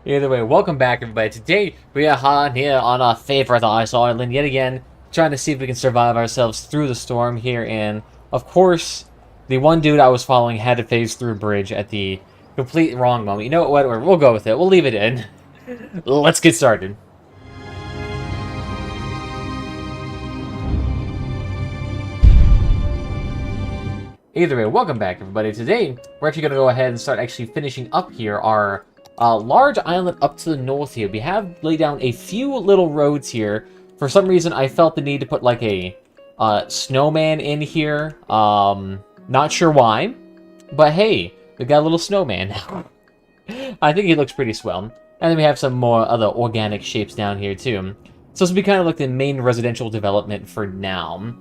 Either way, welcome back, everybody. Today, we are on here on our favorite ice island yet again, trying to see if we can survive ourselves through the storm here. And, of course, the one dude I was following had to phase through a bridge at the complete wrong moment. You know what? We'll go with it. We'll leave it in. Let's get started. Either way, welcome back, everybody. Today, we're actually going to go ahead and start actually finishing up here our large island up to the north here. We have laid down a few little roads here. For some reason, I felt the need to put like a snowman in here. Not sure why, but hey, we got a little snowman now. I think he looks pretty swell. And then we have some more other organic shapes down here too. So this will be kind of like the main residential development for now.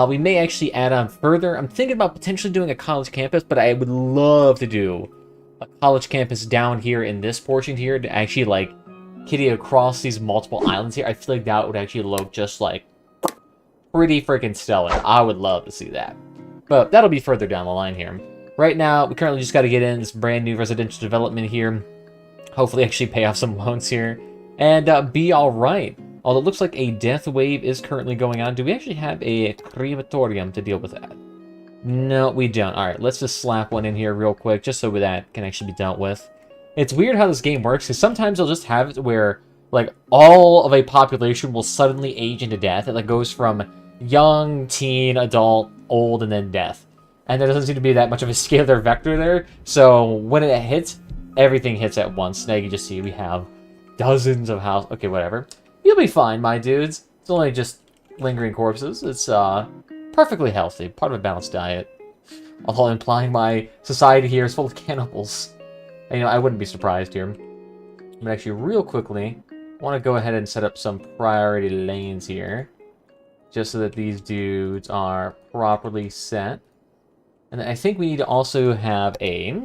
We may actually add on further. I'm thinking about potentially doing a college campus, but I would love to do a college campus down here in this portion here to actually, like, kitty across these multiple islands here. I feel like that would actually look just, like, pretty freaking stellar. I would love to see that. But that'll be further down the line here. Right now, we currently just got to get in this brand new residential development here. Hopefully actually pay off some loans here. And be alright. Although it looks like a death wave is currently going on. Do we actually have a crematorium to deal with that? No, we don't. Alright, let's just slap one in here real quick, just so that can actually be dealt with. It's weird how this game works, because sometimes they'll just have it where, like, all of a population will suddenly age into death. It, like, goes from young, teen, adult, old, and then death. And there doesn't seem to be that much of a scalar vector there, so when it hits, everything hits at once. Now you just see we have dozens of houses. Okay, whatever. You'll be fine, my dudes. It's only just lingering corpses. It's, perfectly healthy. Part of a balanced diet. Although implying my society here is full of cannibals. And, you know, I wouldn't be surprised here. But actually, real quickly, I want to go ahead and set up some priority lanes here. Just so that these dudes are properly set. And I think we need to also have a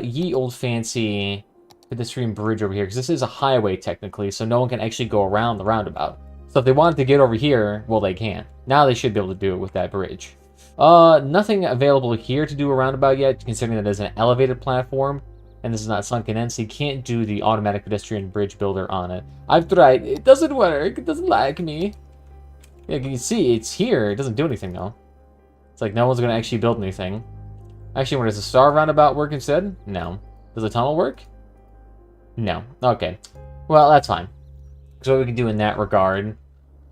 ye old fancy pedestrian bridge over here, because this is a highway technically, so no one can actually go around the roundabout. So if they wanted to get over here, well, they can't. Now they should be able to do it with that bridge. Nothing available here to do a roundabout yet, considering that there's an elevated platform, and this is not sunken in, so you can't do the automatic pedestrian bridge builder on it. I've tried. It doesn't work. It doesn't like me. Yeah, you can see it's here. It doesn't do anything, though. It's like no one's going to actually build anything. Actually, where does the star roundabout work instead? No. Does the tunnel work? No. Okay. Well, that's fine. So what we can do in that regard,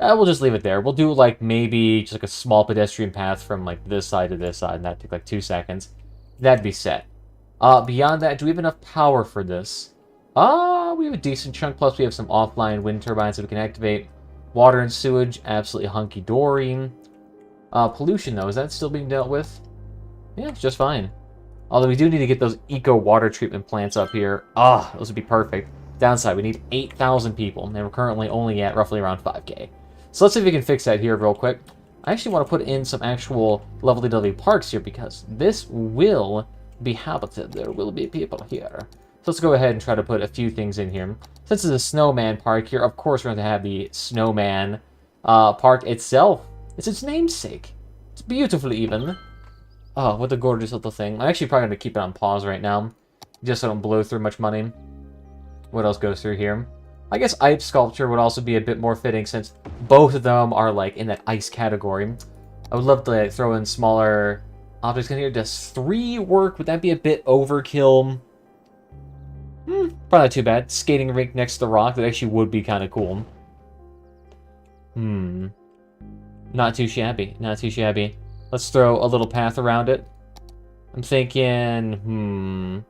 we'll just leave it there. We'll do, like, maybe just like a small pedestrian path from, like, this side to this side, and that'd take, like, 2 seconds. That'd be set. Beyond that, do we have enough power for this? We have a decent chunk, plus we have some offline wind turbines that we can activate. Water and sewage, absolutely hunky-dory. Pollution, though, is that still being dealt with? Yeah, it's just fine. Although we do need to get those eco water treatment plants up here. Those would be perfect. Downside, we need 8,000 people, and we're currently only at roughly around 5k. So let's see if we can fix that here real quick. I actually want to put in some actual lovely parks here, because this will be habited. There will be people here. So let's go ahead and try to put a few things in here. Since it's a Snowman Park here, of course we're going to have the Snowman Park itself. It's its namesake. It's beautiful even. Oh, what a gorgeous little thing. I'm actually probably going to keep it on pause right now, just so I don't blow through much money. What else goes through here? I guess ice sculpture would also be a bit more fitting, since both of them are, like, in that ice category. I would love to, like, throw in smaller objects in here. Does 3 work? Would that be a bit overkill? Probably not too bad. Skating rink next to the rock. That actually would be kind of cool. Not too shabby. Not too shabby. Let's throw a little path around it. I'm thinking,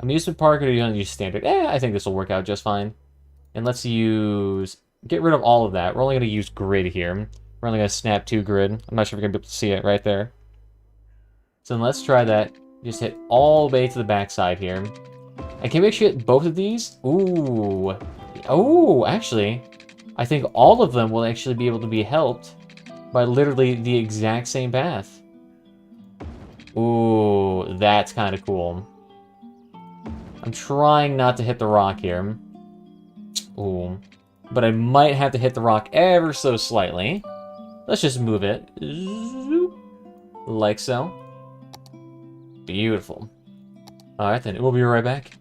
amusement park, or do you want to use standard? I think this will work out just fine. And let's get rid of all of that. We're only going to use grid here. We're only going to snap 2 grid. I'm not sure if we're going to be able to see it right there. So then let's try that. Just hit all the way to the back side here. And can we actually hit both of these? Ooh. Oh, actually, I think all of them will actually be able to be helped by literally the exact same path. Ooh, that's kind of cool. I'm trying not to hit the rock here. Ooh. But I might have to hit the rock ever so slightly. Let's just move it. Like so. Beautiful. Alright then, we'll be right back.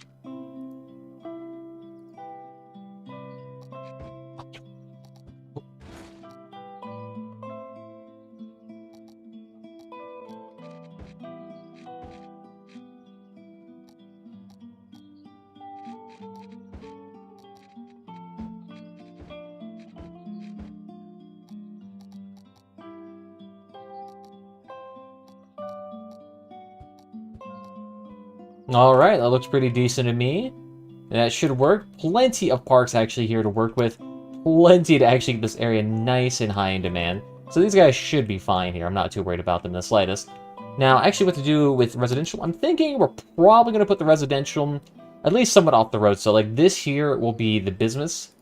Alright, that looks pretty decent to me. That should work. Plenty of parks actually here to work with. Plenty to actually get this area nice and high in demand. So these guys should be fine here. I'm not too worried about them in the slightest. Now, actually what to do with residential, I'm thinking we're probably going to put the residential at least somewhat off the road. So like this here will be the business.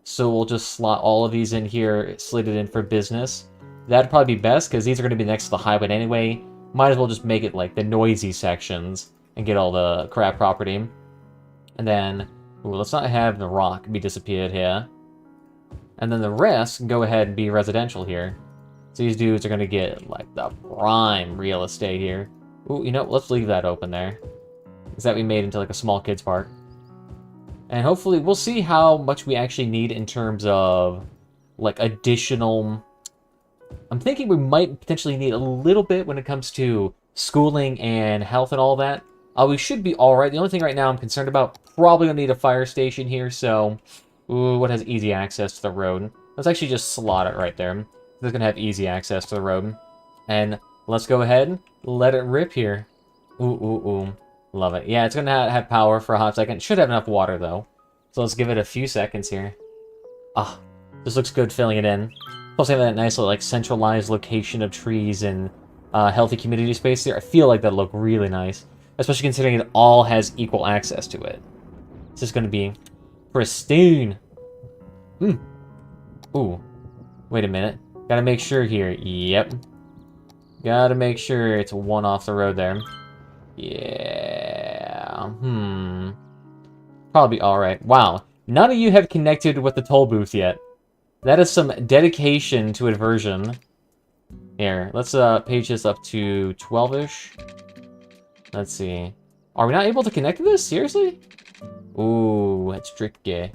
So we'll just slot all of these in here, slid it in for business. That'd probably be best because these are going to be next to the highway anyway. Might as well just make it like the noisy sections and get all the crap property. And then, ooh, let's not have the rock be disappeared here. And then the rest can go ahead and be residential here. So these dudes are going to get, like, the prime real estate here. Ooh, you know, let's leave that open there. Because that we made into, like, a small kids park. And hopefully, we'll see how much we actually need in terms of, like, additional... I'm thinking we might potentially need a little bit when it comes to schooling and health and all that. We should be alright. The only thing right now I'm concerned about, probably going to need a fire station here, so... Ooh, what has easy access to the road? Let's actually just slot it right there. It's going to have easy access to the road. And let's go ahead, let it rip here. Ooh, ooh, ooh. Love it. Yeah, it's going to have power for a hot second. Should have enough water, though. So let's give it a few seconds here. Ah, this looks good filling it in. Plus, having that nice little, like, centralized location of trees and healthy community space there. I feel like that'll look really nice. Especially considering it all has equal access to it. This is going to be pristine. Ooh. Wait a minute. Gotta make sure here. Yep. Gotta make sure it's one off the road there. Yeah. Probably alright. Wow. None of you have connected with the toll booth yet. That is some dedication to aversion. Here. Let's page this up to 12-ish. Let's see. Are we not able to connect to this? Seriously? Ooh, that's tricky.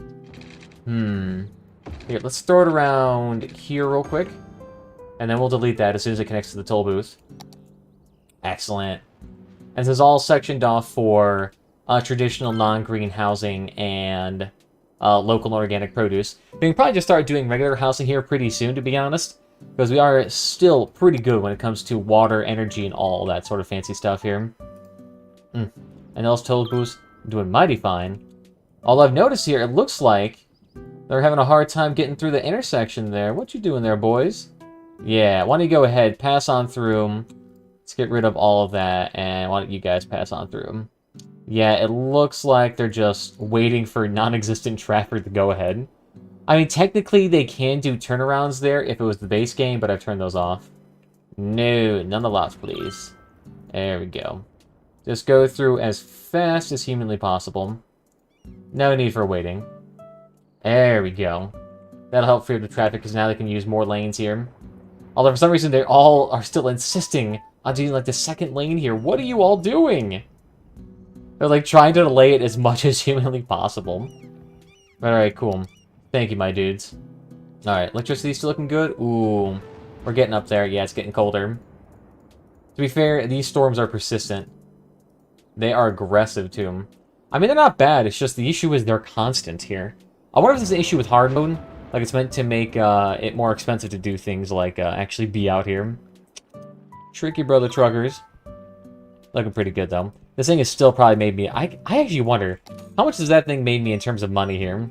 Here, let's throw it around here real quick. And then we'll delete that as soon as it connects to the toll booth. Excellent. And this is all sectioned off for traditional non-green housing and local and organic produce. We can probably just start doing regular housing here pretty soon, to be honest. Because we are still pretty good when it comes to water, energy, and all that sort of fancy stuff here. And those toll booths doing mighty fine. Although I've noticed here, it looks like they're having a hard time getting through the intersection there. What you doing there, boys? Yeah, why don't you go ahead, pass on through. Let's get rid of all of that, and why don't you guys pass on through? Yeah, it looks like they're just waiting for non-existent traffic to go ahead. I mean, technically, they can do turnarounds there if it was the base game, but I've turned those off. No, none of the lots, please. There we go. Just go through as fast as humanly possible. No need for waiting. There we go. That'll help free up the traffic, because now they can use more lanes here. Although for some reason they all are still insisting on doing like the second lane here. What are you all doing? They're like trying to delay it as much as humanly possible. Alright, cool. Thank you, my dudes. Alright, electricity still looking good? Ooh. We're getting up there. Yeah, it's getting colder. To be fair, these storms are persistent. They are aggressive, too. I mean, they're not bad. It's just the issue is they're constant here. I wonder if there's an issue with hard mode. Like, it's meant to make it more expensive to do things like actually be out here. Tricky brother truckers. Looking pretty good, though. This thing has still probably made me... I actually wonder, how much does that thing made me in terms of money here?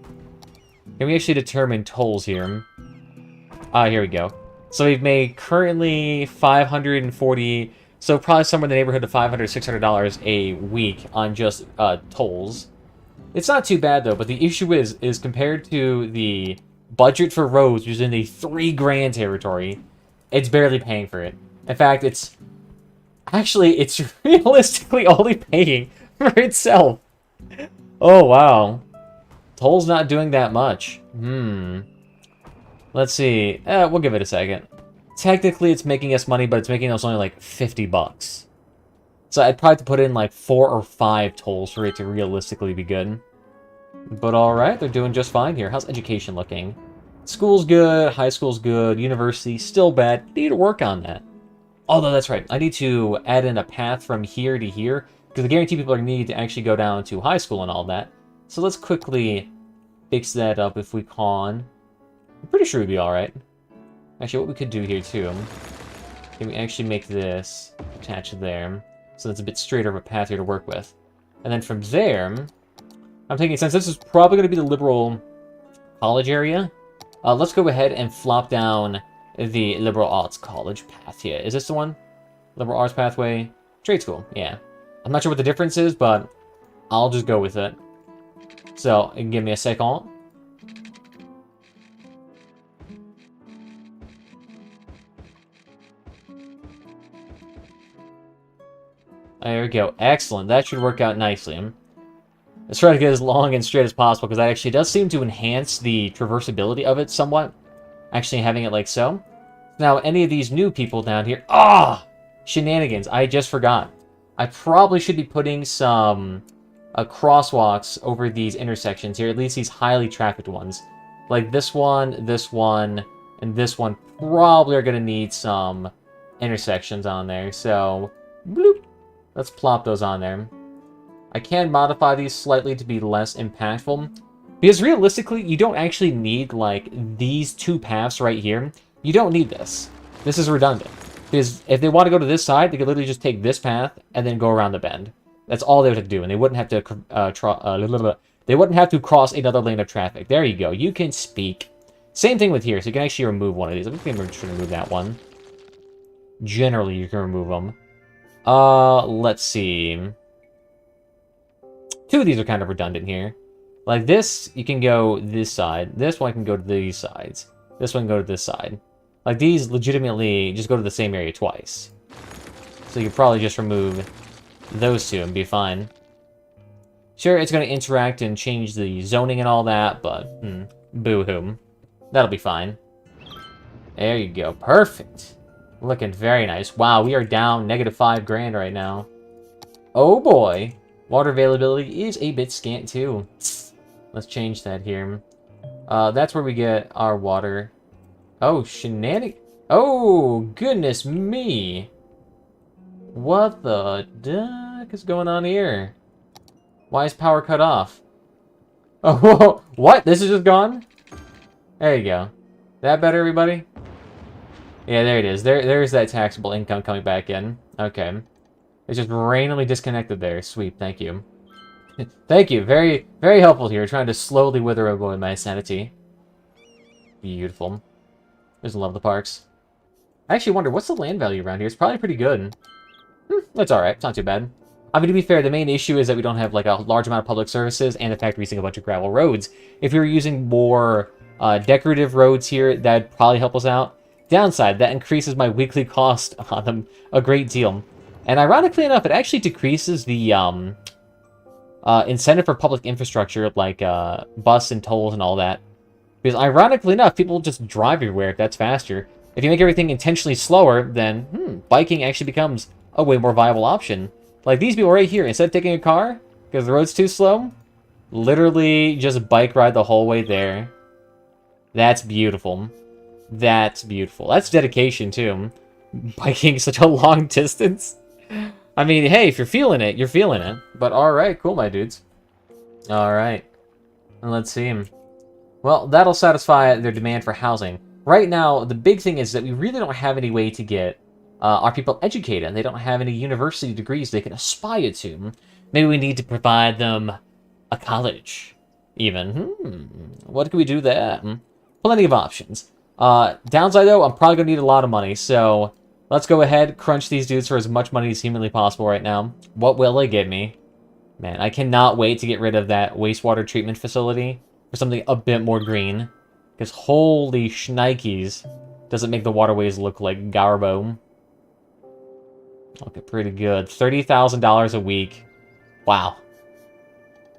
Can we actually determine tolls here? Here we go. So we've made currently 540... So probably somewhere in the neighborhood of $500, $600 a week on just tolls. It's not too bad, though, but the issue is compared to the budget for roads, which is in the $3,000 territory, it's barely paying for it. In fact, it's realistically only paying for itself. Oh, wow. Toll's not doing that much. Let's see. We'll give it a second. Technically, it's making us money, but it's making us only like $50. So I'd probably have to put in like 4 or 5 tolls for it to realistically be good. But alright, they're doing just fine here. How's education looking? School's good, high school's good, university still bad. Need to work on that. Although, that's right, I need to add in a path from here to here, because I guarantee people are going to need to actually go down to high school and all that. So let's quickly fix that up if we can. I'm pretty sure we'd be alright. Actually, what we could do here, too, can we actually make this attached there, so that's a bit straighter of a path here to work with. And then from there, I'm thinking since this is probably going to be the liberal college area, let's go ahead and flop down the liberal arts college path here. Is this the one? Liberal arts pathway? Trade school, yeah. I'm not sure what the difference is, but I'll just go with it. So, give me a second. There we go. Excellent. That should work out nicely. Let's try to get as long and straight as possible, because that actually does seem to enhance the traversability of it somewhat. Actually having it like so. Now, any of these new people down here... Ah! Shenanigans. I just forgot. I probably should be putting some crosswalks over these intersections here, at least these highly trafficked ones. Like this one, and this one probably are going to need some intersections on there. So, bloop. Let's plop those on there. I can modify these slightly to be less impactful. Because realistically, you don't actually need, like, these two paths right here. You don't need this. This is redundant. Because if they want to go to this side, they could literally just take this path and then go around the bend. That's all they would have to do, and they wouldn't have to they wouldn't have to cross another lane of traffic. There you go. You can speak. Same thing with here, so you can actually remove one of these. I think we're just going to remove that one. Generally, you can remove them. Let's see. Two of these are kind of redundant here. Like this, you can go this side. This one can go to these sides. This one can go to this side. Like these legitimately just go to the same area twice. So you could probably just remove those two and be fine. Sure, it's going to interact and change the zoning and all that, but boo-hoo. That'll be fine. There you go. Perfect. Looking very nice. Wow, we are down -5 grand right now. Oh boy. Water availability is a bit scant too. Let's change that here. That's where we get our water. Oh, shenanigans. Oh, goodness me. What the duck is going on here? Why is power cut off? Oh, what? This is just gone? There you go. That better, everybody? Yeah, there it is. There's that taxable income coming back in. Okay. It's just randomly disconnected there. Sweet, thank you. Thank you. Very, very helpful here. Trying to slowly wither away my sanity. Beautiful. Just love the parks. I actually wonder, what's the land value around here? It's probably pretty good. That's alright. It's not too bad. I mean, to be fair, the main issue is that we don't have, like, a large amount of public services and the fact we're using a bunch of gravel roads. If we were using more decorative roads here, that'd probably help us out. Downside, that increases my weekly cost on them a great deal. And ironically enough, it actually decreases the incentive for public infrastructure, like bus and tolls and all that. Because ironically enough, people just drive everywhere if that's faster. If you make everything intentionally slower, then biking actually becomes a way more viable option. Like these people right here, instead of taking a car, because the road's too slow, literally just bike ride the whole way there. That's beautiful. That's beautiful. That's dedication, too. Biking such a long distance. I mean, hey, if you're feeling it, you're feeling it. But alright, cool, my dudes. Alright. And let's see. Well, that'll satisfy their demand for housing. Right now, the big thing is that we really don't have any way to get our people educated, and they don't have any university degrees they can aspire to. Maybe we need to provide them a college, even. What can we do there? Plenty of options. Downside, though, I'm probably going to need a lot of money, so let's go ahead, crunch these dudes for as much money as humanly possible right now. What will they give me? Man, I cannot wait to get rid of that wastewater treatment facility for something a bit more green. Because holy shnikes, does it make the waterways look like garbo. Okay, pretty good. $30,000 a week. Wow.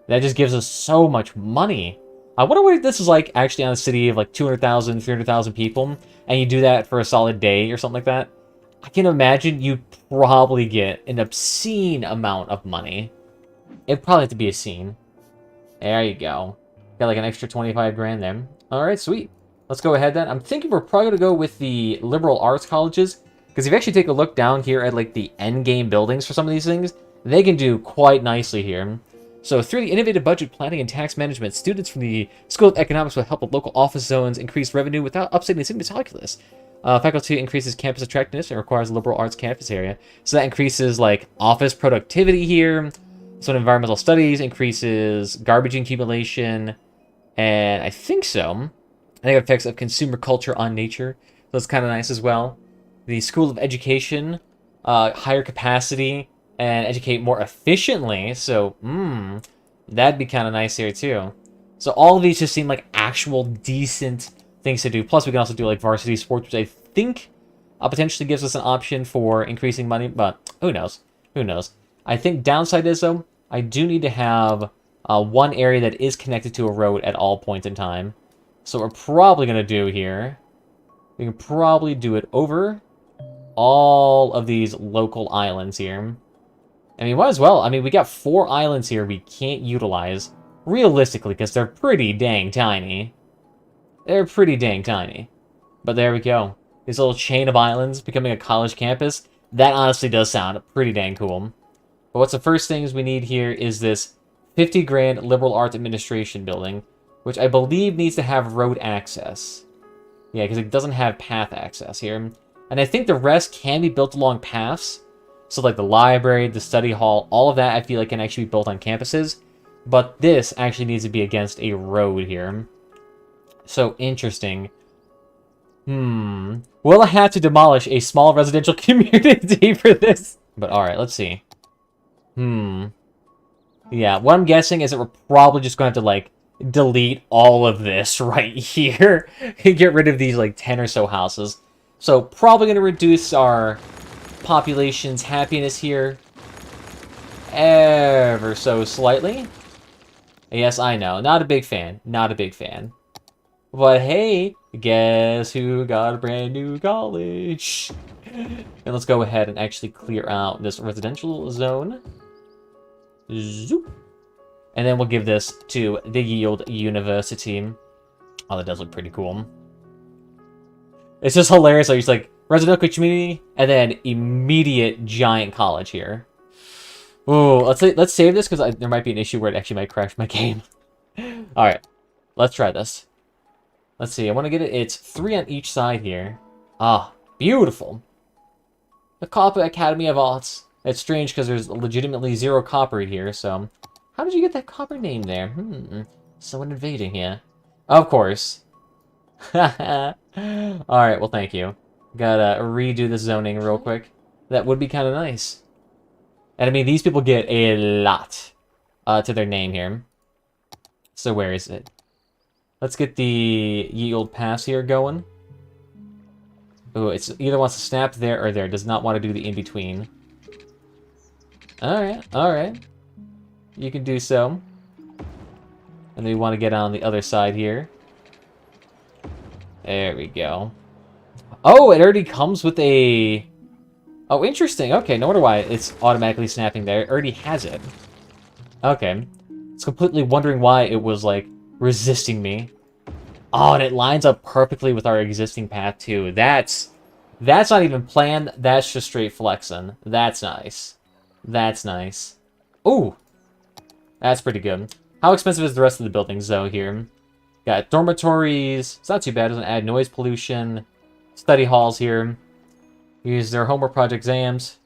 That just gives us so much money. I wonder what this is like actually on a city of like 200,000, 300,000 people, and you do that for a solid day or something like that. I can imagine you probably get an obscene amount of money. It'd probably have to be a scene. There you go. Got like an extra 25 grand there. Alright, sweet. Let's go ahead then. I'm thinking we're probably going to go with the liberal arts colleges, because if you actually take a look down here at like the end game buildings for some of these things, they can do quite nicely here. So through the innovative budget planning and tax management, students from the School of Economics will help with local office zones increase revenue without upsetting the student calculus. Faculty increases campus attractiveness and requires a liberal arts campus area. So that increases like office productivity here. So environmental studies increases garbage accumulation, and I think so. I think it affects of consumer culture on nature. So that's kind of nice as well. The School of Education, higher capacity, and educate more efficiently. So, that'd be kind of nice here too. So all of these just seem like actual decent things to do. Plus, we can also do like varsity sports, which I think potentially gives us an option for increasing money. But who knows? Who knows? I think downside is, though, I do need to have one area that is connected to a road at all points in time. So what we're probably going to do here, we can probably do it over all of these local islands here. I mean, might as well. I mean, we got 4 islands here we can't utilize, realistically, because they're pretty dang tiny. They're pretty dang tiny. But there we go. This little chain of islands becoming a college campus, that honestly does sound pretty dang cool. But what's the first things we need here is this 50 grand liberal arts administration building, which I believe needs to have road access. Yeah, because it doesn't have path access here. And I think the rest can be built along paths. So like the library, the study hall, all of that I feel like can actually be built on campuses. But this actually needs to be against a road here. So interesting. Will I have to demolish a small residential community for this? But alright, let's see. Yeah, what I'm guessing is that we're probably just going to have to, like, delete all of this right here. And get rid of these, like, 10 or so houses. So, probably going to reduce our population's happiness here ever so slightly. Yes, I know. Not a big fan. Not a big fan. But hey, guess who got a brand new college? And let's go ahead and actually clear out this residential zone. Zoop. And then we'll give this to the Yield University. Oh, that does look pretty cool. It's just hilarious. Like, it's like residential community and then immediate giant college here. Ooh, let's save this because there might be an issue where it actually might crash my game. All right, let's try this. Let's see. I want to get it. It's 3 on each side here. Ah, beautiful. The Copper Academy of Arts. It's strange because there's legitimately 0 copper here. So, how did you get that copper name there? Someone invading here. Of course. All right. Well, thank you. Gotta redo the zoning real quick. That would be kind of nice. And I mean, these people get a lot to their name here. So where is it? Let's get the Yield Pass here going. Ooh, it's either wants to snap there or there. Does not want to do the in-between. Alright, alright. You can do so. And then we want to get on the other side here. There we go. Oh, it already comes with a... Oh, interesting. Okay, no wonder why it's automatically snapping there. It already has it. Okay. It's completely wondering why it was, like, resisting me. Oh, and it lines up perfectly with our existing path, too. That's not even planned. That's just straight flexing. That's nice. That's nice. Ooh! That's pretty good. How expensive is the rest of the buildings, though, here? Got dormitories. It's not too bad. It doesn't add noise pollution. Study halls here. Use their homework project exams.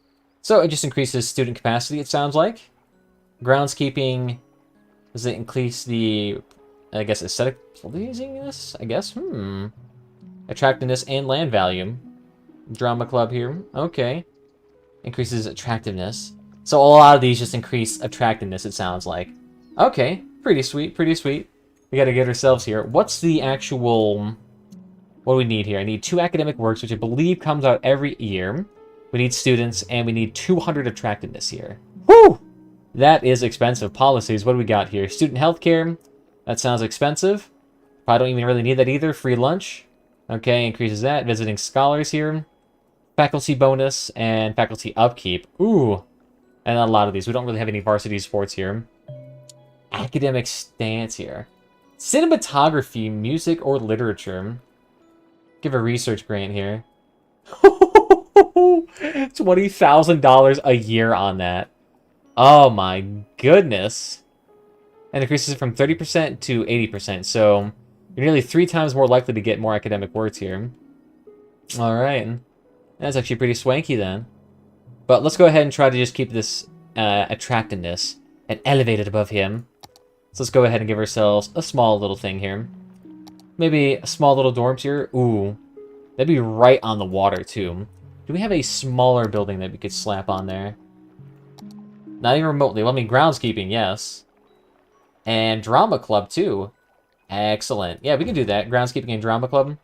So it just increases student capacity, it sounds like. Groundskeeping. Does it increase the, I guess, aesthetic pleasingness? I guess? Attractiveness and land value. Drama club here. Okay. Increases attractiveness. So a lot of these just increase attractiveness, it sounds like. Okay. Pretty sweet, pretty sweet. We gotta get ourselves here. What's the actual... What do we need here? I need 2 academic works, which I believe comes out every year. We need students, and we need 200 attractiveness here. Whew! That is expensive. Policies, what do we got here? Student healthcare. That sounds expensive. Probably don't even really need that either. Free lunch. Okay, increases that. Visiting scholars here. Faculty bonus and faculty upkeep. Ooh! And a lot of these. We don't really have any varsity sports here. Academic stance here. Cinematography, music, or literature. Give a research grant here. $20,000 a year on that. Oh my goodness. And increases it from 30% to 80%. So you're nearly 3 times more likely to get more academic words here. Alright. That's actually pretty swanky then. But let's go ahead and try to just keep this attractiveness and elevated above him. So let's go ahead and give ourselves a small little thing here. Maybe a small little dorms here. Ooh, that'd be right on the water, too. Do we have a smaller building that we could slap on there? Not even remotely. Well, I mean, groundskeeping, yes. And drama club, too. Excellent. Yeah, we can do that. Groundskeeping and drama club.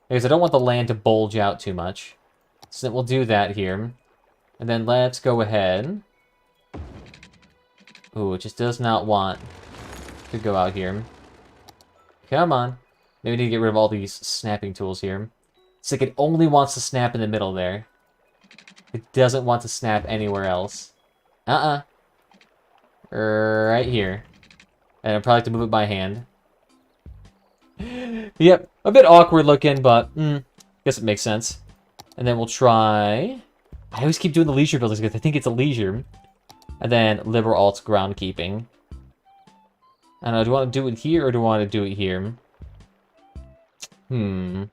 Because I don't want the land to bulge out too much. So then we'll do that here. And then let's go ahead. Ooh, it just does not want to go out here. Come on. Maybe we need to get rid of all these snapping tools here. It's like it only wants to snap in the middle there. It doesn't want to snap anywhere else. Right here. And I'll probably have to move it by hand. Yep, a bit awkward looking, but guess it makes sense. And then we'll try... I always keep doing the leisure buildings because I think it's a leisure. And then liberal alt groundkeeping. I don't know, do I want to do it here or do I want to do it here? I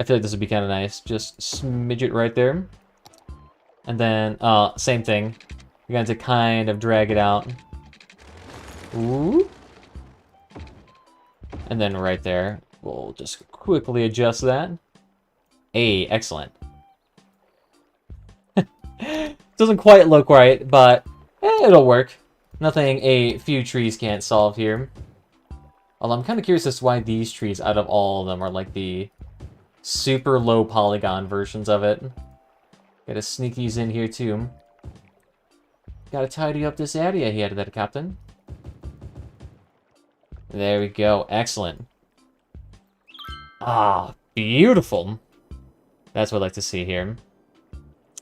feel like this would be kind of nice. Just smidge it right there. And then, same thing. We're going to kind of drag it out. Ooh. And then right there, we'll just quickly adjust that. Hey, excellent. Doesn't quite look right, but it'll work. Nothing a few trees can't solve here. Although I'm kind of curious as to why these trees, out of all of them, are like the super low polygon versions of it. Gotta sneak these in here too. Gotta tidy up this area here, that Captain. There we go. Excellent. Ah, beautiful. That's what I'd like to see here.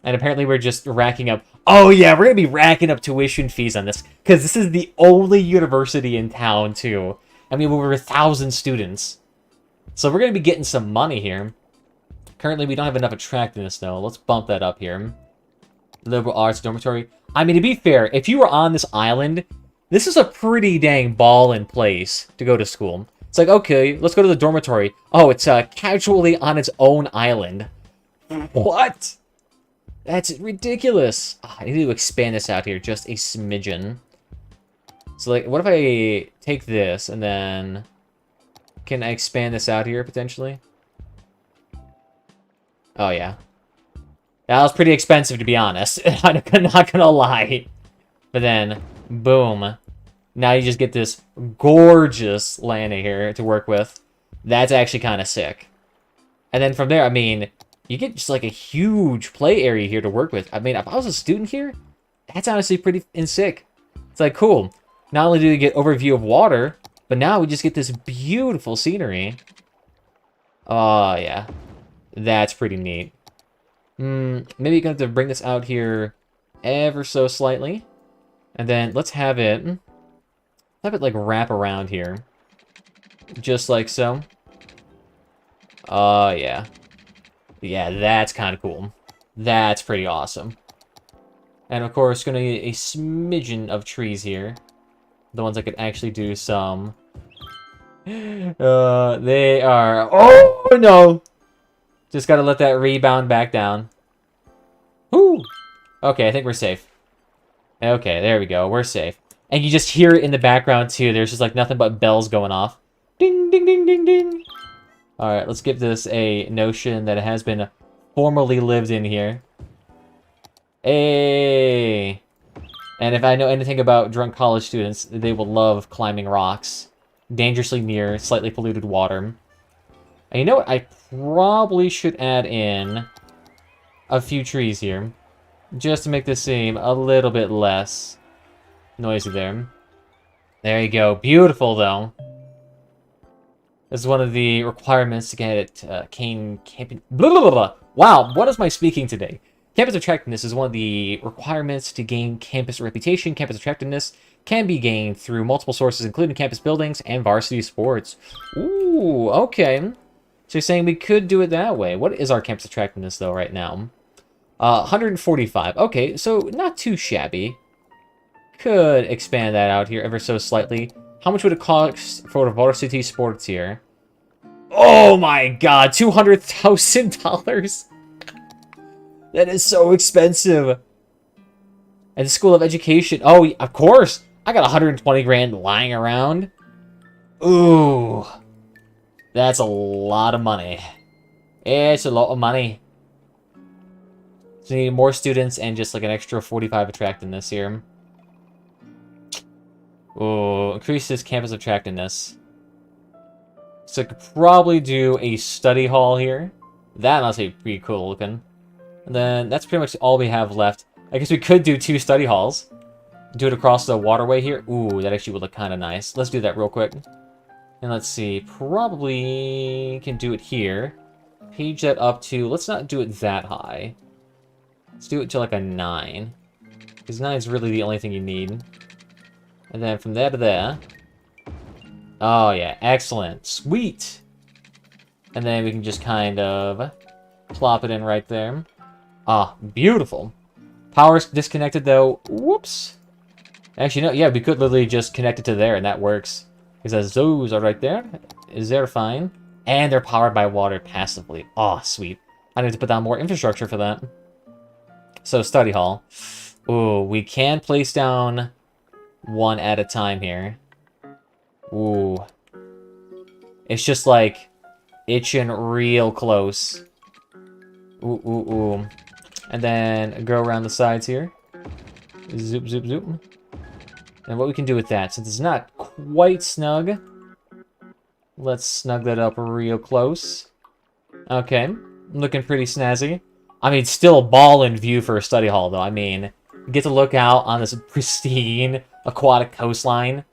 And apparently we're just racking up... Oh yeah, we're going to be racking up tuition fees on this. Because this is the only university in town, too. I mean, over 1,000 students. So we're going to be getting some money here. Currently, we don't have enough attractiveness, though. Let's bump that up here. Liberal arts dormitory. I mean, to be fair, if you were on this island, this is a pretty dang ballin' place to go to school. It's like, okay, let's go to the dormitory. Oh, it's casually on its own island. What? That's ridiculous. Oh, I need to expand this out here just a smidgen. So, like, what if I take this and then... Can I expand this out here, potentially? Oh, yeah. That was pretty expensive, to be honest. I'm not gonna lie. But then, boom. Now you just get this gorgeous land here to work with. That's actually kind of sick. And then from there, I mean... You get just like a huge play area here to work with. I mean, if I was a student here, that's honestly pretty sick. It's like, cool. Not only do we get overview of water, but now we just get this beautiful scenery. Oh, yeah. That's pretty neat. Maybe you're going to have to bring this out here ever so slightly. And then let's have it like wrap around here. Just like so. Oh, yeah. Yeah, that's kind of cool. That's pretty awesome. And of course, going to need a smidgen of trees here. The ones that could actually do some... they are... Oh, no! Just got to let that rebound back down. Woo! Okay, I think we're safe. Okay, there we go. We're safe. And you just hear it in the background, too. There's just, like, nothing but bells going off. Ding, ding, ding, ding, ding. Alright, let's give this a notion that it has been formally lived in here. Hey! And if I know anything about drunk college students, they will love climbing rocks. Dangerously near slightly polluted water. And you know what? I probably should add in a few trees here. Just to make this seem a little bit less noisy there. There you go. Beautiful, though. This is one of the requirements to get it, campus... Blah, blah, blah, blah. Wow, what is my speaking today? Campus attractiveness is one of the requirements to gain campus reputation. Campus attractiveness can be gained through multiple sources, including campus buildings and varsity sports. Ooh, okay. So you're saying we could do it that way. What is our campus attractiveness, though, right now? 145. Okay, so not too shabby. Could expand that out here ever so slightly. How much would it cost for varsity sports here? Oh my god, $200,000? That is so expensive. And the School of Education. Oh, of course. I got 120 grand lying around. Ooh. That's a lot of money. It's a lot of money. So we need more students and just like an extra 45 attractiveness here. Ooh, increases campus attractiveness. So I could probably do a study hall here. That must be pretty cool looking. And then that's pretty much all we have left. I guess we could do 2 study halls. Do it across the waterway here. Ooh, that actually would look kind of nice. Let's do that real quick. And let's see, probably can do it here. Page that up to, let's not do it that high. Let's do it to like a 9. Because 9 is really the only thing you need. And then from there to there. Oh yeah, excellent. Sweet! And then we can just kind of plop it in right there. Ah, beautiful. Power's disconnected though. Whoops. Actually, no, yeah, we could literally just connect it to there and that works. Because those are right there. Is there fine? And they're powered by water passively. Oh, sweet. I need to put down more infrastructure for that. So, study hall. Ooh, we can place down 1 at a time here. Ooh. It's just like itching real close. Ooh, ooh, ooh. And then go around the sides here. Zoop, zoop, zoop. And what we can do with that, since it's not quite snug, let's snug that up real close. Okay, looking pretty snazzy. I mean, still a ball-in view for a study hall, though. I mean, you get to look out on this pristine aquatic coastline.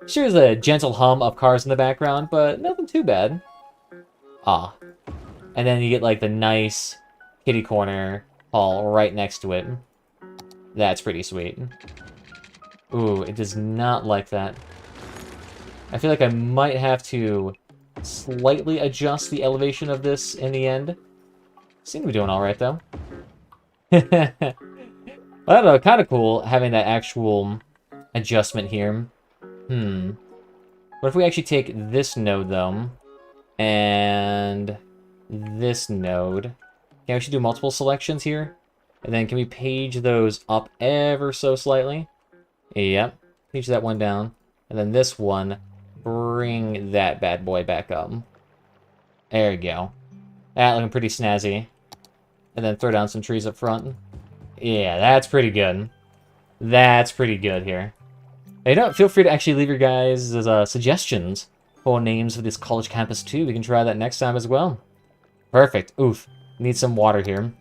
Sure, there's a gentle hum of cars in the background, but nothing too bad. Ah. And then you get, like, the nice kitty corner hall right next to it. That's pretty sweet. Ooh, it does not like that. I feel like I might have to slightly adjust the elevation of this in the end. Seem to be doing alright, though. I don't know, kind of cool having that actual adjustment here. What if we actually take this node, though, and this node? Can we actually do multiple selections here? And then can we page those up ever so slightly? Yep. Page that one down. And then this one, bring that bad boy back up. There we go. That looking pretty snazzy. And then throw down some trees up front. Yeah, that's pretty good. That's pretty good here. Hey, no, feel free to actually leave your guys' suggestions for names for this college campus too. We can try that next time as well. Perfect. Oof. Need some water here.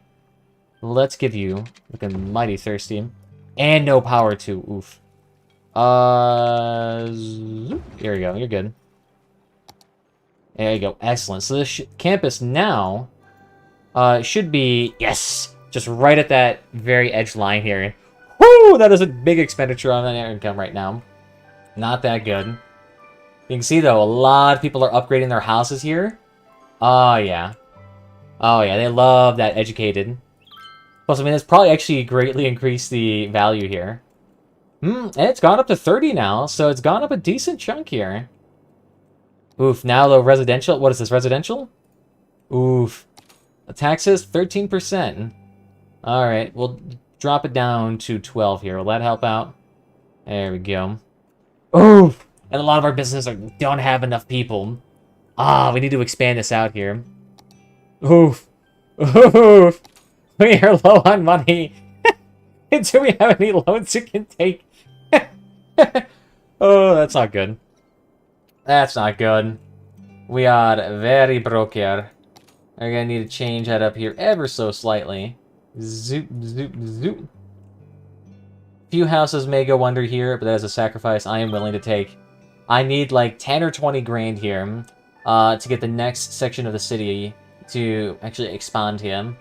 Let's give you looking mighty thirsty. And no power too. Oof. Here we go. You're good. There you go. Excellent. So this campus now should be, yes, just right at that very edge line here. Woo! That is a big expenditure on our income right now. Not that good. You can see, though, a lot of people are upgrading their houses here. Oh, yeah. Oh, yeah, they love that educated. Plus, I mean, it's probably actually greatly increased the value here. And it's gone up to 30 now, so it's gone up a decent chunk here. Oof, now the residential, what is this, residential? Oof. The taxes, 13%. Alright, we'll drop it down to 12 here. Will that help out? There we go. Oof! And a lot of our businesses don't have enough people. Ah, we need to expand this out here. Oof. Oof. We are low on money. Do we have any loans we can take? Oh, that's not good. That's not good. We are very broke here. We're gonna need to change that up here ever so slightly. Zoop, zoop, zoop. Few houses may go under here, but that is a sacrifice I am willing to take. I need like 10 or 20 grand here to get the next section of the city to actually expand here.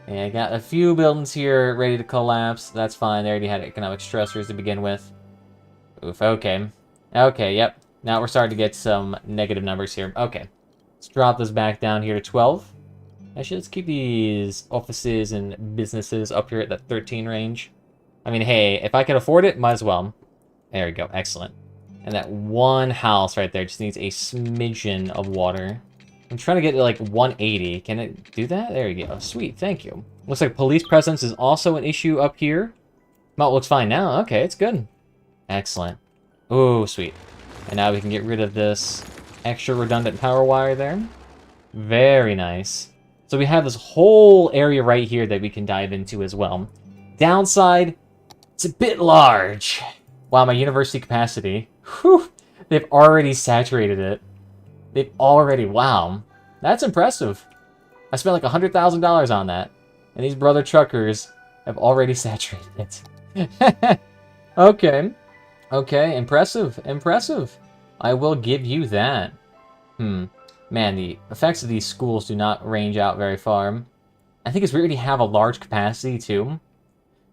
And I got a few buildings here ready to collapse. That's fine. They already had economic stressors to begin with. Oof, okay. Okay, yep. Now we're starting to get some negative numbers here. Okay. Let's drop this back down here to 12. Actually, let's keep these offices and businesses up here at that 13 range. I mean, hey, if I can afford it, might as well. There we go. Excellent. And that one house right there just needs a smidgen of water. I'm trying to get to like 180. Can it do that? There you go. Sweet, thank you. Looks like police presence is also an issue up here. Oh, it looks fine now. Okay, it's good. Excellent. Ooh, sweet. And now we can get rid of this extra redundant power wire there. Very nice. So we have this whole area right here that we can dive into as well. Downside, it's a bit large. Wow, my university capacity. Whew, they've already saturated it. They've already, wow. That's impressive. I spent like $100,000 on that. And these brother truckers have already saturated it. Okay. Okay, impressive. Impressive. I will give you that. Man, the effects of these schools do not range out very far. I think it's we already have a large capacity, too.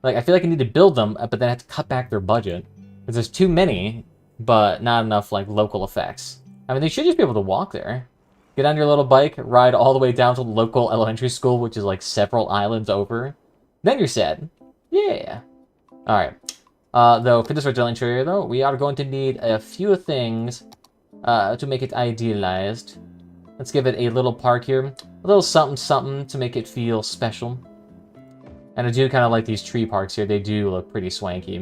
Like, I feel like I need to build them, but then I have to cut back their budget. Because there's too many, but not enough, like, local effects. I mean, they should just be able to walk there. Get on your little bike, ride all the way down to the local elementary school, which is, like, several islands over. Then you're set. Yeah. Alright. Though, for this original interior, though, we are going to need a few things to make it idealized. Let's give it a little park here. A little something to make it feel special. And I do kind of like these tree parks here. They do look pretty swanky.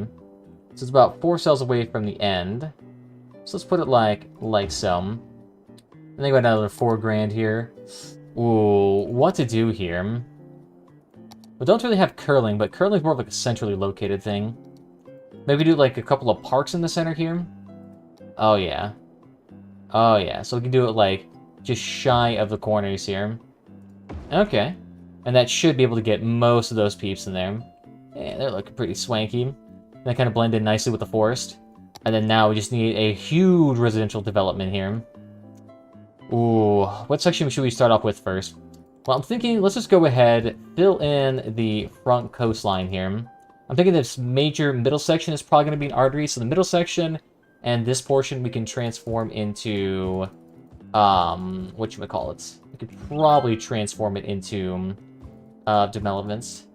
So it's about 4 cells away from the end. So let's put it like so. And then go another 4 grand here. Ooh, what to do here? We don't really have curling, but curling is more of like a centrally located thing. Maybe do like a couple of parks in the center here. Oh yeah. Oh yeah, so we can do it like just shy of the corners here. Okay. And that should be able to get most of those peeps in there. Yeah, they're looking pretty swanky. They kind of blend in nicely with the forest. And then now we just need a huge residential development here. Ooh, what section should we start off with first? Well, I'm thinking let's just go ahead, fill in the front coastline here. I'm thinking this major middle section is probably going to be an artery, so the middle section and this portion we can transform into, whatchamacallit. We could probably transform it into developments.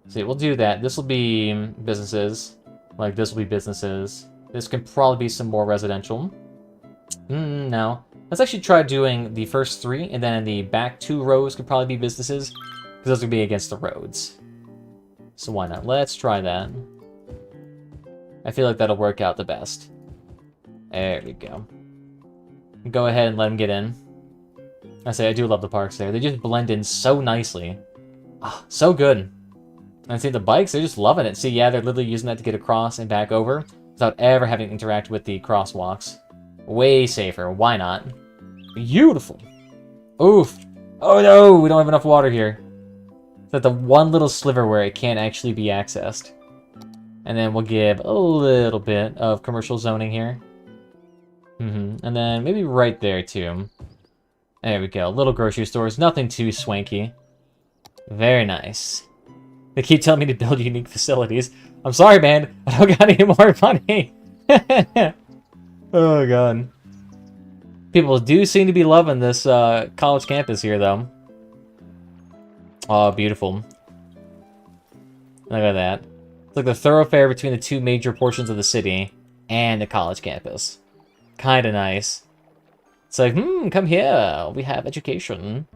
See, we'll do that. This will be businesses. Like, this will be businesses. This can probably be some more residential. No. Let's actually try doing the first 3, and then the back 2 rows could probably be businesses, because those would be against the roads. So why not? Let's try that. I feel like that'll work out the best. There we go. Go ahead and let them get in. I do love the parks there. They just blend in so nicely. Ah, so good. And I see the bikes, they're just loving it. See, yeah, they're literally using that to get across and back over without ever having to interact with the crosswalks. Way safer. Why not? Beautiful. Oof. Oh no, we don't have enough water here. It's at the one little sliver where it can't actually be accessed. And then we'll give a little bit of commercial zoning here. And then maybe right there too. There we go. Little grocery stores. Nothing too swanky. Very nice. They keep telling me to build unique facilities. I'm sorry, man. I don't got any more money. Oh, God. People do seem to be loving this college campus here, though. Oh, beautiful. Look at that. It's like the thoroughfare between the 2 major portions of the city and the college campus. Kind of nice. It's like, come here. We have education.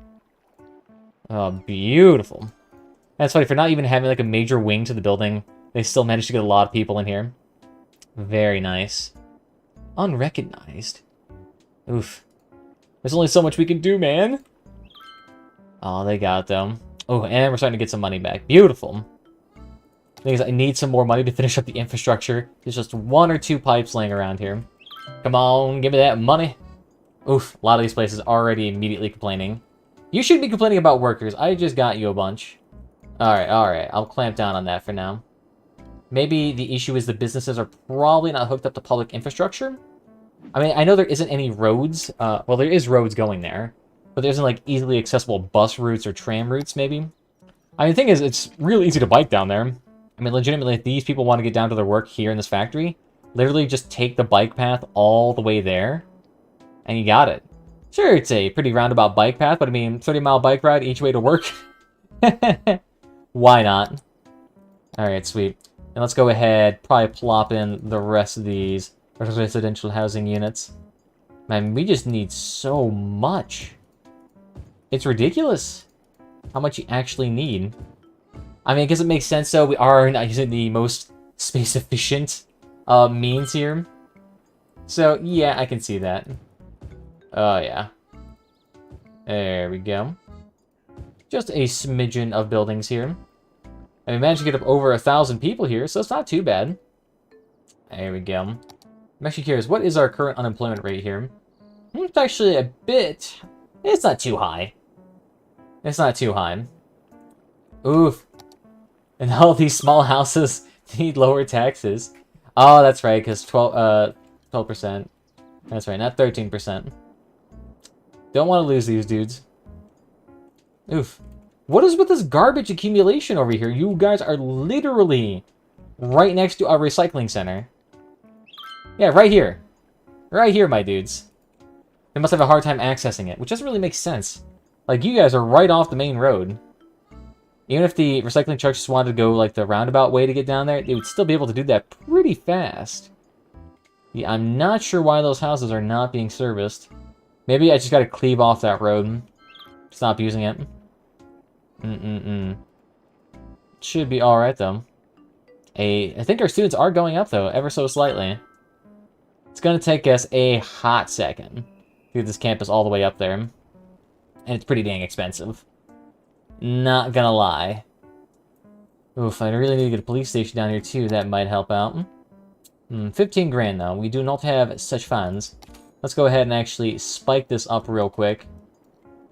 Oh, beautiful. That's funny, for not even having like a major wing to the building, they still managed to get a lot of people in here. Very nice. Unrecognized. Oof. There's only so much we can do, man. Oh, they got it, though. Oh, and we're starting to get some money back. Beautiful. The thing is, I need some more money to finish up the infrastructure. There's just 1 or 2 pipes laying around here. Come on, give me that money. Oof, a lot of these places already immediately complaining. You should be complaining about workers. I just got you a bunch. Alright. I'll clamp down on that for now. Maybe the issue is the businesses are probably not hooked up to public infrastructure. I mean, I know there isn't any roads. Well, there is roads going there. But there isn't, like, easily accessible bus routes or tram routes, maybe. I mean, the thing is, it's really easy to bike down there. I mean, legitimately, if these people want to get down to their work here in this factory, literally just take the bike path all the way there, and you got it. Sure, it's a pretty roundabout bike path, but I mean, 30-mile bike ride each way to work. Why not? Alright, sweet. And let's go ahead, probably plop in the rest of these residential housing units. Man, we just need so much. It's ridiculous how much you actually need. I mean, I guess it makes sense, though. We are not using the most space efficient means here. So yeah, I can see that. Oh yeah. There we go. Just a smidgen of buildings here. And we managed to get up over 1,000 people here, so it's not too bad. There we go. I'm actually curious, what is our current unemployment rate here? It's actually a bit... It's not too high. It's not too high. Oof. And all these small houses need lower taxes. Oh, that's right, because 12%. That's right, not 13%. Don't want to lose these dudes. Oof. What is with this garbage accumulation over here? You guys are literally right next to our recycling center. Yeah, right here. Right here, my dudes. They must have a hard time accessing it, which doesn't really make sense. Like, you guys are right off the main road. Even if the recycling trucks just wanted to go, like, the roundabout way to get down there, they would still be able to do that pretty fast. Yeah, I'm not sure why those houses are not being serviced. Maybe I just gotta cleave off that road. Stop using it. Should be alright, though. I think our students are going up, though, ever so slightly. It's gonna take us a hot second to get this campus all the way up there. And it's pretty dang expensive. Not gonna lie. Oof, I really need to get a police station down here, too. That might help out. 15 grand, though. We do not have such funds. Let's go ahead and actually spike this up real quick.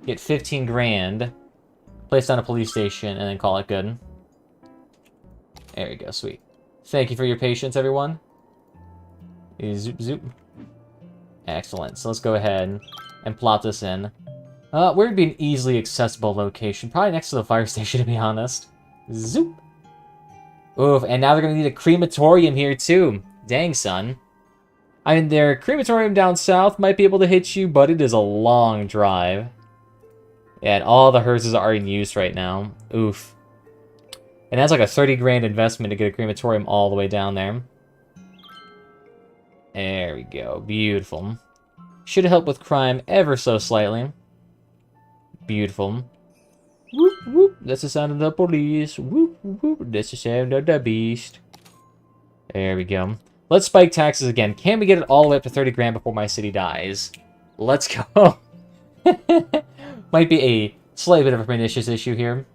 Get 15 grand. Place down a police station, and then call it good. There we go, sweet. Thank you for your patience, everyone. Zoop, zoop. Excellent. So let's go ahead and plop this in. Where would be an easily accessible location? Probably next to the fire station, to be honest. Zoop. Oof, and now they're going to need a crematorium here, too. Dang, son. I mean, their crematorium down south might be able to hit you, but it is a long drive. Yeah, and all the hearses are in use right now. Oof. And that's like a 30 grand investment to get a crematorium all the way down there. There we go. Beautiful. Should have helped with crime ever so slightly. Beautiful. Whoop, whoop. That's the sound of the police. Whoop, whoop. That's the sound of the beast. There we go. Let's spike taxes again. Can we get it all the way up to 30 grand before my city dies? Let's go. Might be a slight bit of a pernicious issue here.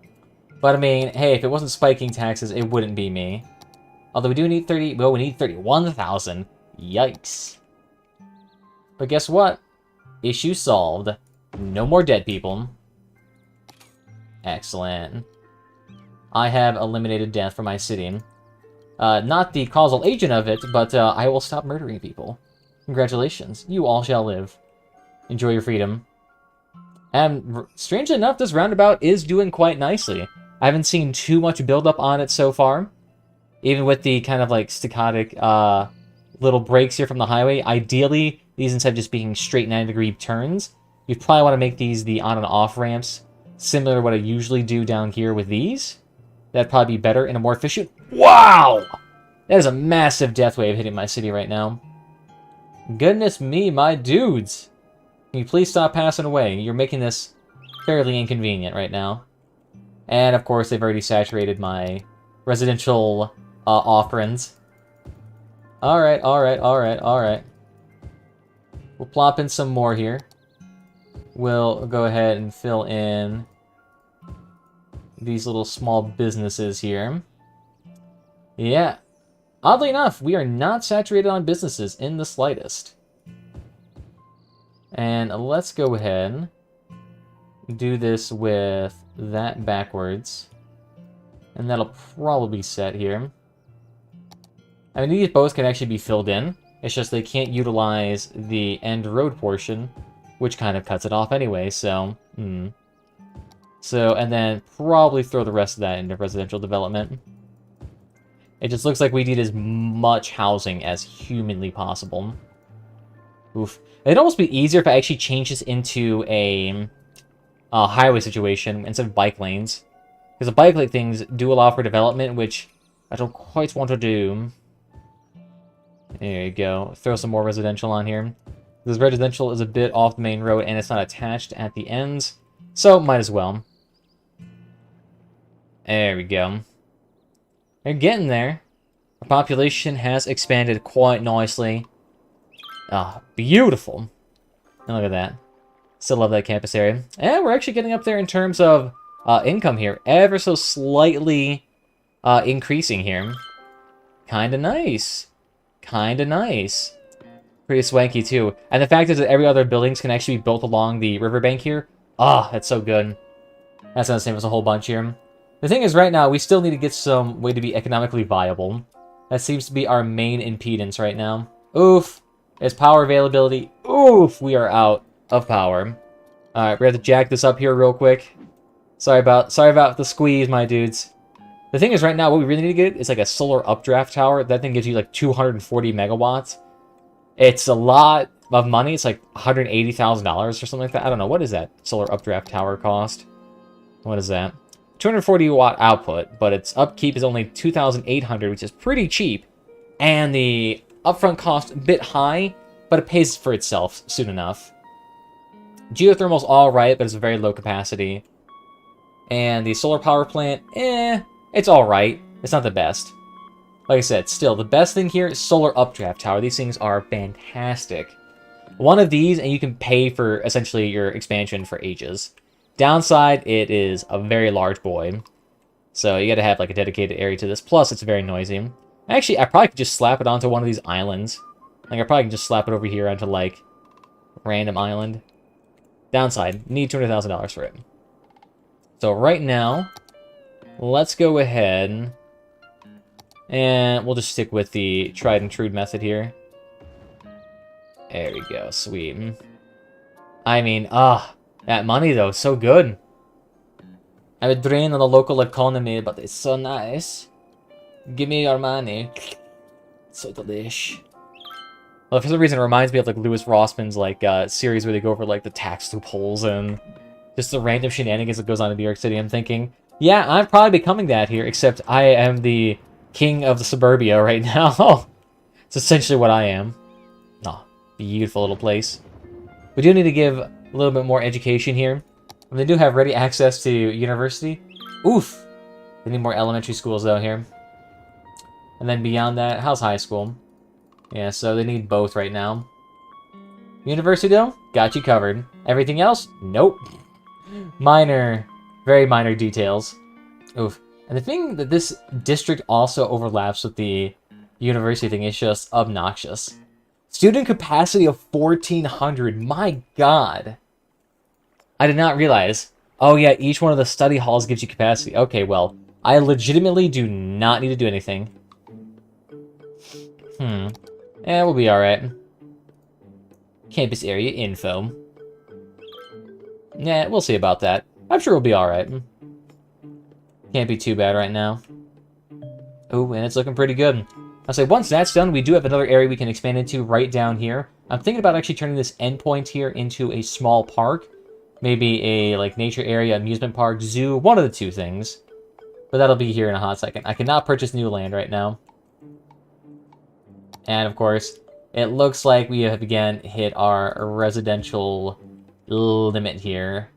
But I mean, hey, if it wasn't spiking taxes, it wouldn't be me. Although we do need 30... Well, we need 31,000. Yikes. But guess what? Issue solved. No more dead people. Excellent. I have eliminated death from my city. Not the causal agent of it, but I will stop murdering people. Congratulations. You all shall live. Enjoy your freedom. And strangely enough, this roundabout is doing quite nicely. I haven't seen too much build-up on it so far. Even with the kind of like staccatic little breaks here from the highway. Ideally, these instead of just being straight 90-degree turns, you probably want to make these the on and off ramps, similar to what I usually do down here with these. That'd probably be better and a more efficient... Wow! That is a massive death wave hitting my city right now. Goodness me, my dudes! Can you please stop passing away? You're making this fairly inconvenient right now. And, of course, they've already saturated my residential offerings. Alright, alright, alright, alright. We'll plop in some more here. We'll go ahead and fill in these little small businesses here. Yeah. Oddly enough, we are not saturated on businesses in the slightest. And let's go ahead and do this with that backwards. And that'll probably be set here. I mean, these boats can actually be filled in. It's just they can't utilize the end road portion, which kind of cuts it off anyway, so... So, and then probably throw the rest of that into residential development. It just looks like we need as much housing as humanly possible. Oof. It'd almost be easier if I actually change this into a highway situation instead of bike lanes. Because the bike lane things do allow for development, which I don't quite want to do. There you go. Throw some more residential on here. This residential is a bit off the main road, and it's not attached at the ends. So, might as well. There we go. They're getting there. Our population has expanded quite nicely. Ah, beautiful. And look at that. Still love that campus area. And we're actually getting up there in terms of income here. Ever so slightly increasing here. Kinda nice. Kinda nice. Pretty swanky, too. And the fact is that every other buildings can actually be built along the riverbank here. Ah, that's so good. That's not the same as a whole bunch here. The thing is, right now, we still need to get some way to be economically viable. That seems to be our main impedance right now. Oof. It's power availability. Oof, we are out of power. Alright, we have to jack this up here real quick. Sorry about the squeeze, my dudes. The thing is, right now, what we really need to get is like a solar updraft tower. That thing gives you like 240 megawatts. It's a lot of money. It's like $180,000 or something like that. I don't know. What is that solar updraft tower cost? What is that? 240 watt output, but its upkeep is only 2,800, which is pretty cheap. And the upfront cost a bit high, but it pays for itself soon enough. Geothermal's alright, but it's a very low capacity. And the solar power plant, it's alright. It's not the best. Like I said, still, the best thing here is solar updraft tower. These things are fantastic. One of these, and you can pay for, essentially, your expansion for ages. Downside, it is a very large boy. So you gotta have, like, a dedicated area to this. Plus, it's very noisy. Actually, I probably could just slap it onto one of these islands. Like, I probably can just slap it over here onto, like, random island. Downside, need $200,000 for it. So right now, let's go ahead and we'll just stick with the tried and true method here. There we go, sweet. I mean, that money though, so good. I would drain on the local economy, but it's so nice. Give me your money. So delish. Well, for some reason, it reminds me of like Louis Rossman's like series where they go over like the tax loopholes and just the random shenanigans that goes on in New York City. I'm thinking, yeah, I'm probably becoming that here, except I am the king of the suburbia right now. It's essentially what I am. Oh, beautiful little place. We do need to give a little bit more education here. They do have ready access to university. Oof! They need more elementary schools though here. And then beyond that, how's high school? Yeah, so they need both right now. University though, got you covered. Everything else? Nope. Minor, very minor details. Oof. And the thing that this district also overlaps with the university thing is just obnoxious. Student capacity of 1,400. My god. I did not realize. Oh yeah, each one of the study halls gives you capacity. Okay, well, I legitimately do not need to do anything. Yeah, we'll be alright. Campus area info. Yeah, we'll see about that. I'm sure we'll be alright. Can't be too bad right now. Oh, and it's looking pretty good. I'll say once that's done, we do have another area we can expand into right down here. I'm thinking about actually turning this endpoint here into a small park. Maybe a like nature area, amusement park, zoo, one of the two things. But that'll be here in a hot second. I cannot purchase new land right now. And of course, it looks like we have again hit our residential limit here.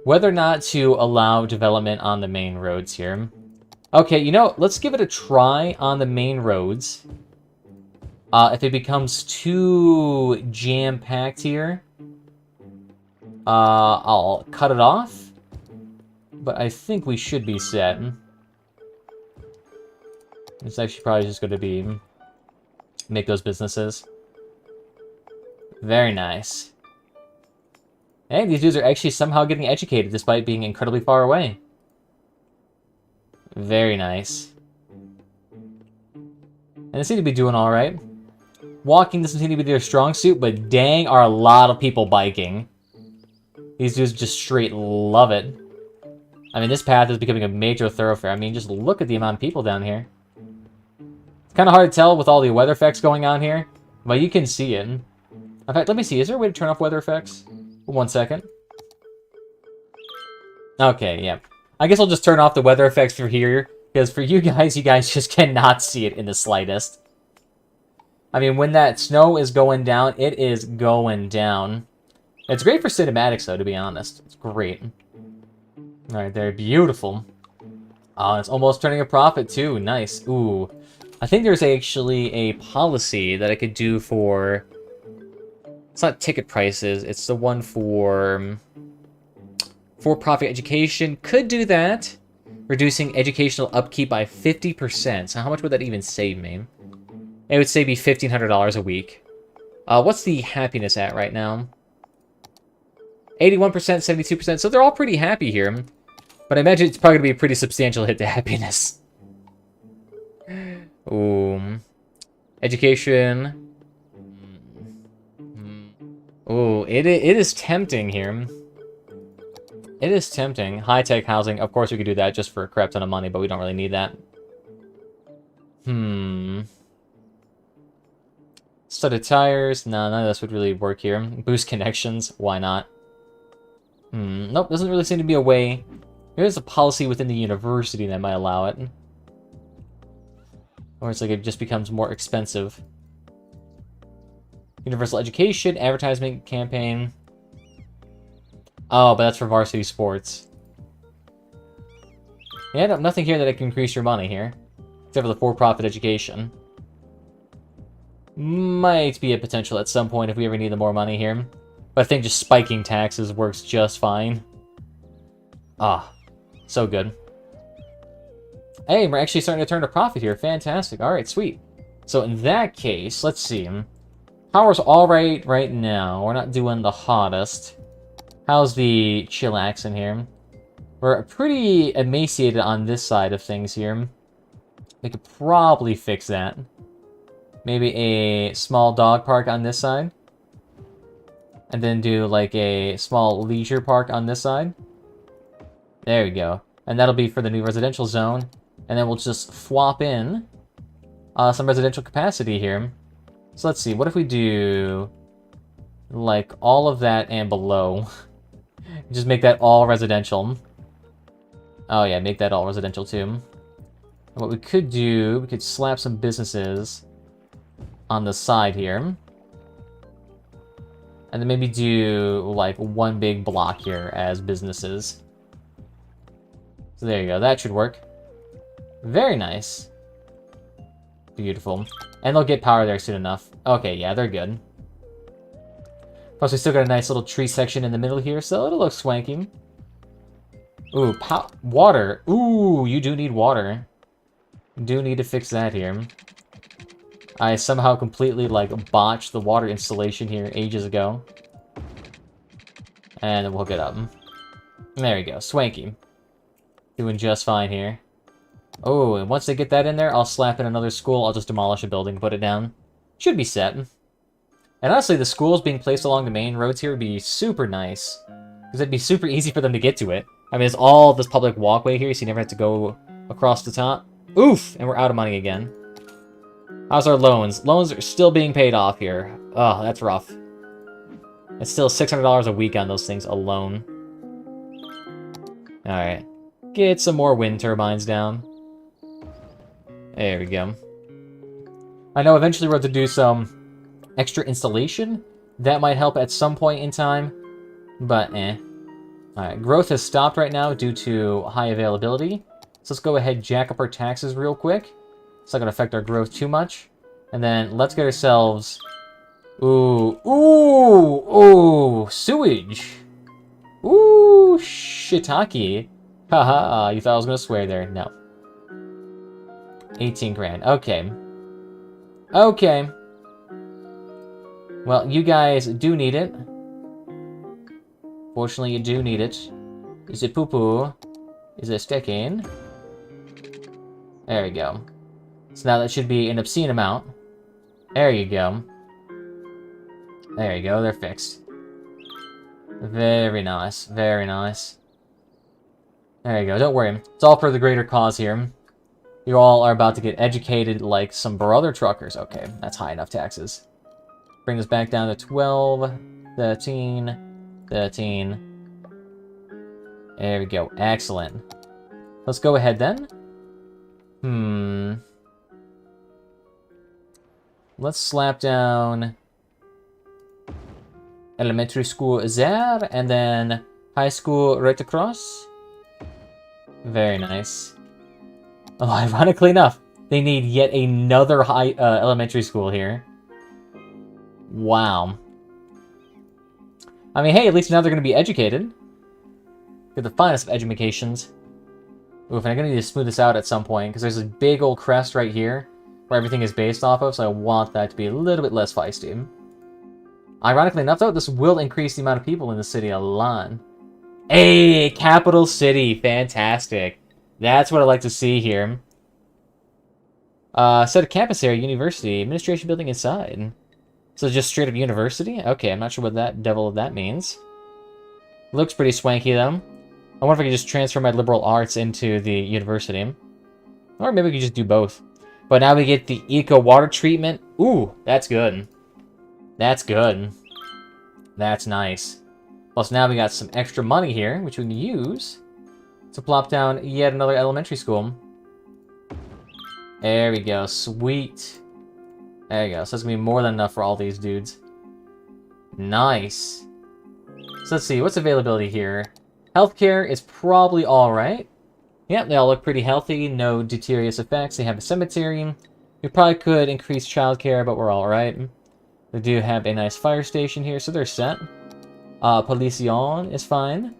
Whether or not to allow development on the main roads here. Okay, you know, let's give it a try on the main roads. If it becomes too jam-packed here, I'll cut it off. But I think we should be set. It's actually probably just going to be make those businesses. Very nice. Hey, these dudes are actually somehow getting educated despite being incredibly far away. Very nice. And they seem to be doing alright. Walking doesn't seem to be their strong suit, but dang, are a lot of people biking. These dudes just straight love it. I mean, this path is becoming a major thoroughfare. I mean, just look at the amount of people down here. It's kind of hard to tell with all the weather effects going on here, but you can see it. In fact, let me see. Is there a way to turn off weather effects? 1 second. Okay, yeah. I guess I'll just turn off the weather effects for here, because for you guys just cannot see it in the slightest. I mean, when that snow is going down, it is going down. It's great for cinematics, though, to be honest. It's great. Alright, they're beautiful. Oh, it's almost turning a profit too. Nice. Ooh. I think there's actually a policy that I could do for... It's not ticket prices. It's the one for-profit education. Could do that. Reducing educational upkeep by 50%. So how much would that even save me? It would save me $1,500 a week. What's the happiness at right now? 81%, 72%. So they're all pretty happy here. But I imagine it's probably going to be a pretty substantial hit to happiness. Ooh. Education. Ooh, it is tempting here. It is tempting. High-tech housing. Of course we could do that just for a crap ton of money, but we don't really need that. Studded tires. No, none of this would really work here. Boost connections. Why not? Nope, doesn't really seem to be a way. There's a policy within the university that might allow it. Or it's like it just becomes more expensive. Universal education, advertisement campaign. Oh, but that's for varsity sports. Yeah, no, nothing here that I can increase your money here. Except for the for-profit education. Might be a potential at some point if we ever need the more money here. But I think just spiking taxes works just fine. Ah, so good. Hey, we're actually starting to turn a profit here. Fantastic. Alright, sweet. So in that case, let's see. Power's alright right now. We're not doing the hottest. How's the chillax in here? We're pretty emaciated on this side of things here. We could probably fix that. Maybe a small dog park on this side. And then do like a small leisure park on this side. There we go. And that'll be for the new residential zone. And then we'll just swap in some residential capacity here. So let's see, what if we do like all of that and below? Just make that all residential. Oh yeah, make that all residential too. And what we could do, we could slap some businesses on the side here. And then maybe do like one big block here as businesses. So there you go, that should work. Very nice. Beautiful. And they'll get power there soon enough. Okay, yeah, they're good. Plus, we still got a nice little tree section in the middle here, so it'll look swanky. Ooh, water. Ooh, you do need water. Do need to fix that here. I somehow completely, like, botched the water installation here ages ago. And then we'll hook it up. There we go, swanky. Doing just fine here. Oh, and once they get that in there, I'll slap in another school. I'll just demolish a building and put it down. Should be set. And honestly, the schools being placed along the main roads here would be super nice. Because it'd be super easy for them to get to it. I mean, it's all this public walkway here, so you never have to go across the top. Oof! And we're out of money again. How's our loans? Loans are still being paid off here. Oh, that's rough. It's still $600 a week on those things alone. Alright. Get some more wind turbines down. There we go. I know eventually we're going to do some extra installation. That might help at some point in time. But Alright, growth has stopped right now due to high availability. So let's go ahead and jack up our taxes real quick. It's not going to affect our growth too much. And then let's get ourselves... Ooh, sewage. Ooh, shiitake. Haha, you thought I was going to swear there. No. 18 grand. Okay. Okay. Well, you guys do need it. Fortunately, you do need it. Is it poo-poo? Is it sticking? There we go. So now that should be an obscene amount. There you go. There you go, they're fixed. Very nice, very nice. There you go, don't worry. It's all for the greater cause here. You all are about to get educated like some brother truckers. Okay, that's high enough taxes. Bring us back down to 12, 13, 13. There we go, excellent. Let's go ahead then. Let's slap down elementary school there, and then high school right across. Very nice. Oh, ironically enough, they need yet another high elementary school here. Wow. I mean, hey, at least now they're going to be educated. Get the finest of educations. Oof, and I'm going to need to smooth this out at some point, because there's a big old crest right here where everything is based off of, so I want that to be a little bit less feisty. Ironically enough, though, this will increase the amount of people in the city a lot. Hey, capital city, fantastic. That's what I like to see here. Set a campus area, university, administration building inside. So just straight up university? Okay, I'm not sure what that devil of that means. Looks pretty swanky, though. I wonder if I could just transfer my liberal arts into the university. Or maybe we could just do both. But now we get the eco water treatment. Ooh, that's good. That's good. That's nice. Plus now we got some extra money here, which we can use to plop down yet another elementary school. There we go. Sweet. There you go. So that's going to be more than enough for all these dudes. Nice. So let's see. What's availability here? Healthcare is probably alright. Yep, they all look pretty healthy. No deleterious effects. They have a cemetery. We probably could increase childcare, but we're alright. They do have a nice fire station here, so they're set. Polition is fine.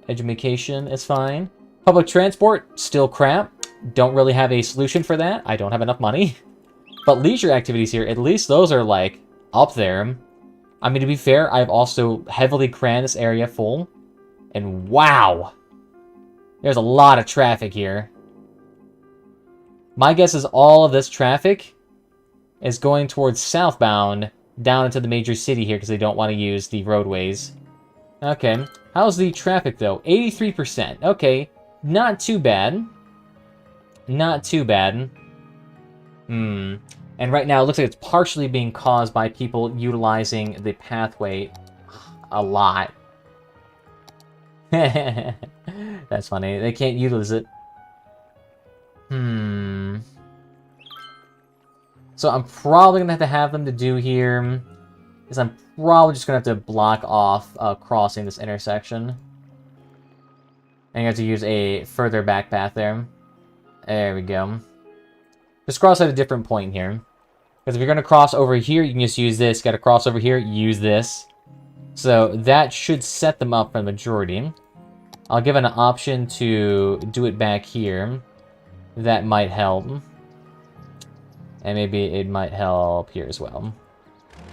Education is fine. Public transport, still crap. Don't really have a solution for that. I don't have enough money. But leisure activities here, at least those are, like, up there. I mean, to be fair, I've also heavily crammed this area full. And wow! There's a lot of traffic here. My guess is all of this traffic is going towards southbound down into the major city here because they don't want to use the roadways. Okay. How's the traffic, though? 83%. Okay. Not too bad. Not too bad. And right now, it looks like it's partially being caused by people utilizing the pathway a lot. That's funny. They can't utilize it. So I'm probably going to have them to do here is I'm probably just going to have to block off crossing this intersection. And you have to use a further back path there. There we go. Just cross at a different point here. Because if you're going to cross over here, you can just use this. Got to cross over here, use this. So that should set them up for the majority. I'll give it an option to do it back here. That might help. And maybe it might help here as well.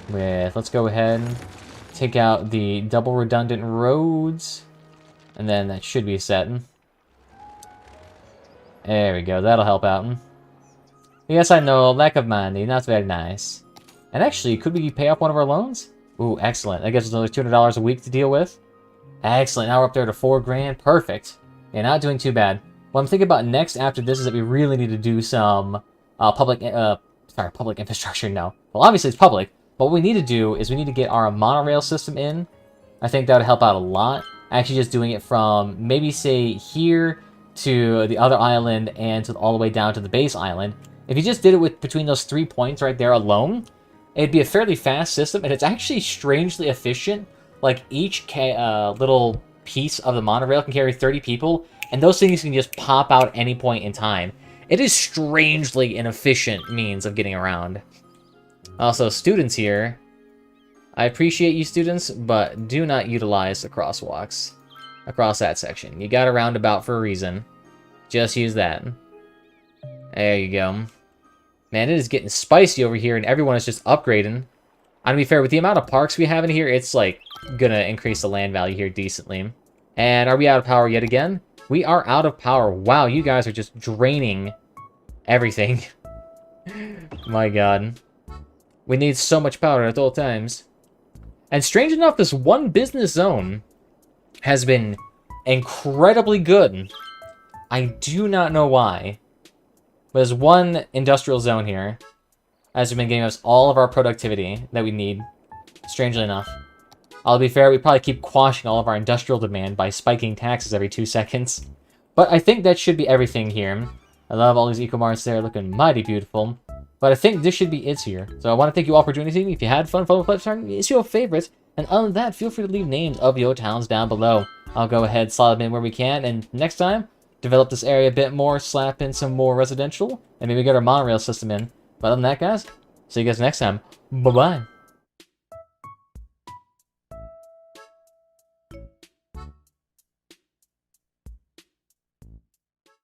Let's go ahead and take out the double redundant roads. And then that should be set. There we go, that'll help out. Yes, I know, lack of money, not very nice. And actually, could we pay off one of our loans? Ooh, excellent. That gives us another $200 a week to deal with. Excellent, now we're up there to $4 grand. Perfect. Yeah, not doing too bad. What I'm thinking about next after this is that we really need to do some public infrastructure, no. Well, obviously it's public, but what we need to do is we need to get our monorail system in. I think that would help out a lot. Actually just doing it from maybe, say, here to the other island and to all the way down to the base island. If you just did it with between those 3 points right there alone, it'd be a fairly fast system, and it's actually strangely efficient. Like, each little piece of the monorail can carry 30 people, and those things can just pop out any point in time. It is strangely an efficient means of getting around. Also, students here. I appreciate you students, but do not utilize the crosswalks across that section. You got a roundabout for a reason. Just use that. There you go. Man, it is getting spicy over here, and everyone is just upgrading. To be fair, with the amount of parks we have in here, it's, like, gonna increase the land value here decently. And are we out of power yet again? We are out of power. Wow, you guys are just draining everything. My god. We need so much power at all times. And strange enough, this one business zone has been incredibly good. I do not know why. But there's one industrial zone here has been giving us all of our productivity that we need, strangely enough. I'll be fair, we probably keep quashing all of our industrial demand by spiking taxes every 2 seconds. But I think that should be everything here. I love all these eco-marts there, looking mighty beautiful. But I think this should be it here. So I want to thank you all for joining me. If you had fun, follow, it's your favorites. And other than that, feel free to leave names of your towns down below. I'll go ahead, slot them in where we can. And next time, develop this area a bit more, slap in some more residential, and maybe get our monorail system in. But other than that, guys, see you guys next time. Bye-bye.